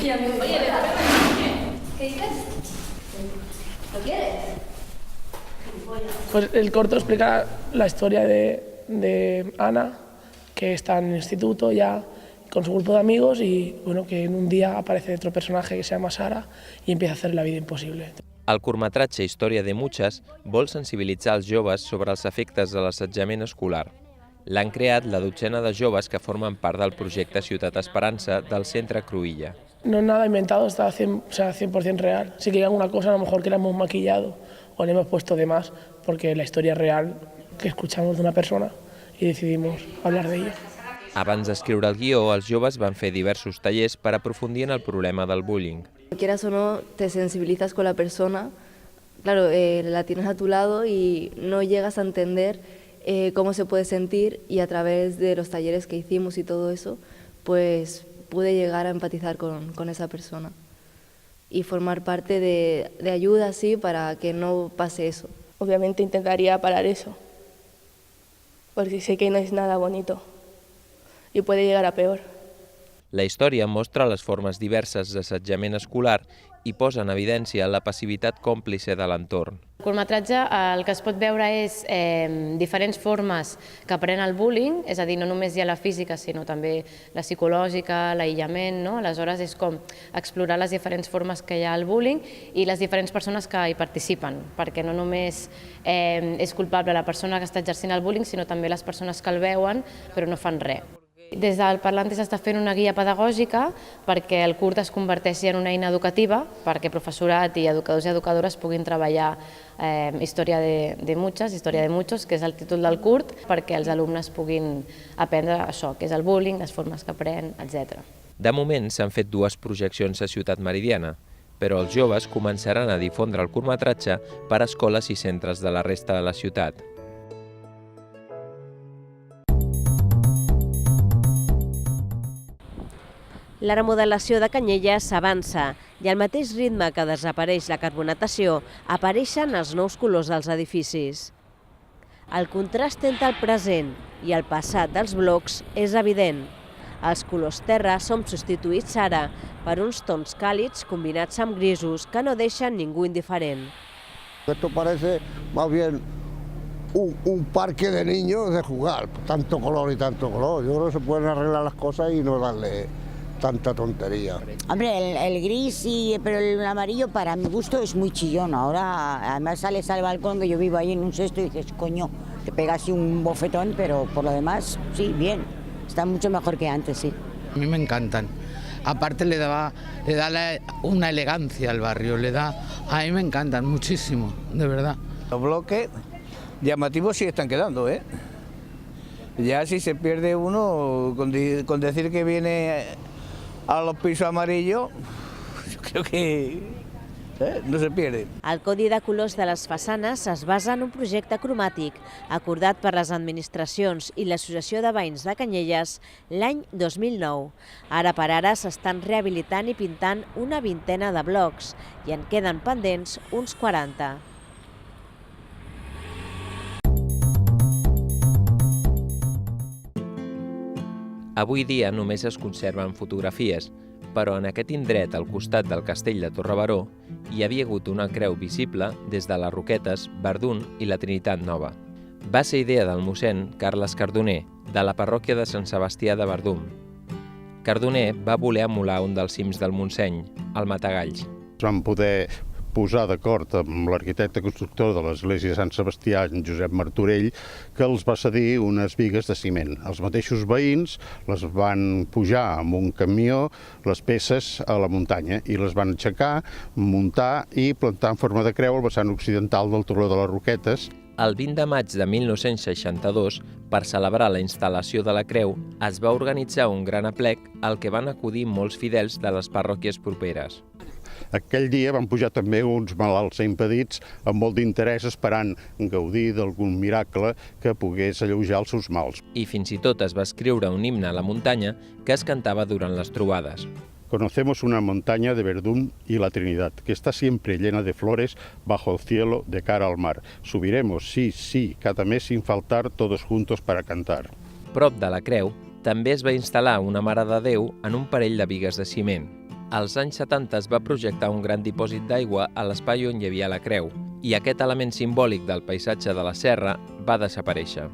¿Qué dices? ¿Lo quieres? Pues el corto explica la historia de Ana, que está en el instituto ya con su grupo de amigos y bueno, que en un día aparece otro personaje que se llama Sara y empieza a hacer la vida imposible. El curtmetratge Història de Muchas vol sensibilitzar els joves sobre els efectes de l'assetjament escolar. L'han creat la dotzena de joves que formen part del projecte Ciutat Esperança del Centre Cruïlla. No es nada inventado, está 100% real. Sí que hay alguna cosa a lo mejor que la hemos maquillado o le hemos puesto de más, porque la historia real que escuchamos de una persona y decidimos hablar de ella. Abans d'escriure el guió, els joves van fer diversos tallers per aprofundir en el problema del bullying. Quieras o no, te sensibilizas con la persona, claro, la tienes a tu lado y no llegas a entender cómo se puede sentir, y a través de los talleres que hicimos y todo eso, pues pude llegar a empatizar con esa persona y formar parte de ayuda así para que no pase eso. Obviamente intentaría parar eso, porque sé que no es nada bonito y puede llegar a peor. La història mostra les formes diverses d'assetjament escolar i posa en evidència la passivitat còmplice de l'entorn. El curtmetratge el que es pot veure és diferents formes que pren el bullying, és a dir, no només hi ha la física, sinó també la psicològica, l'aïllament, no? Aleshores és com explorar les diferents formes que hi ha al bullying i les diferents persones que hi participen, perquè no només és culpable la persona que està exercint el bullying, sinó també les persones que el veuen però no fan res. Des del Parlantes s'està fent una guia pedagògica perquè el curt es converteixi en una eina educativa, perquè professorat i educadors i educadores puguin treballar Història de Muchas, Història de Muchos, que és el títol del curt, perquè els alumnes puguin aprendre això, que és el bullying, les formes que pren, etc. De moment s'han fet 2 projeccions a Ciutat Meridiana, però els joves començaran a difondre el curtmetratge per a escoles i centres de la resta de la ciutat. La remodelació de Canyelles s'avança i al mateix ritme que desapareix la carbonatació, apareixen els nous colors dels edificis. El contrast entre el present i el passat dels blocs és evident. Els colors terra són substituïts ara per uns tons càlids combinats amb grisos que no deixen ningú indiferent. Esto parece más bien un parque de niños de jugar, tanto color y tanto color. Yo creo que se pueden arreglar las cosas y no darle tanta tontería. Hombre, el gris sí, pero el amarillo para mi gusto es muy chillón. Ahora además sales al balcón, que yo vivo ahí en un sexto, y dices, coño, te pega así un bofetón, pero por lo demás, sí, bien. Está mucho mejor que antes, sí. A mí me encantan. Aparte le da una elegancia al barrio, a mí me encantan muchísimo, de verdad. Los bloques llamativos sí están quedando, ¿eh? Ya si se pierde uno, con decir que viene a los pisos amarillos, yo creo que no se pierde. El codi de colors de les façanes es basa en un projecte cromàtic acordat per les administracions i l'Associació de Veïns de Canyelles l'any 2009. Ara per ara s'estan rehabilitant i pintant una vintena de blocs i en queden pendents uns 40. Avui dia només es conserven fotografies, però en aquest indret al costat del castell de Torrebaró hi havia hagut una creu visible des de les Roquetes, Verdun i la Trinitat Nova. Va ser idea del mossèn Carles Cardoner, de la parròquia de Sant Sebastià de Verdun. Cardoner va voler emular un dels cims del Montseny, el Matagalls. Vam poder posar d'acord amb l'arquitecte constructor de l'església de Sant Sebastià, en Josep Martorell, que els va cedir unes bigues de ciment. Els mateixos veïns les van pujar amb un camió, les peces a la muntanya, i les van aixecar, muntar i plantar en forma de creu al vessant occidental del Turó de les Roquetes. El 20 de maig de 1962, per celebrar la instal·lació de la creu, es va organitzar un gran aplec al que van acudir molts fidels de les parròquies properes. Aquell dia van pujar també uns malalts impedits amb molt d'interès esperant gaudir d'algun miracle que pogués alleujar els seus mals. I fins i tot es va escriure un himne a la muntanya que es cantava durant les trobades. Conocemos una montaña de Verdún y la Trinidad, que está siempre llena de flores bajo el cielo de cara al mar. Subiremos, sí, sí, cada mes sin faltar, todos juntos para cantar. Prop de la creu també es va instal·lar una Mare de Déu en un parell de bigues de ciment. Als anys 70 es va projectar un gran dipòsit d'aigua a l'espai on hi havia la creu, i aquest element simbòlic del paisatge de la serra va desaparèixer.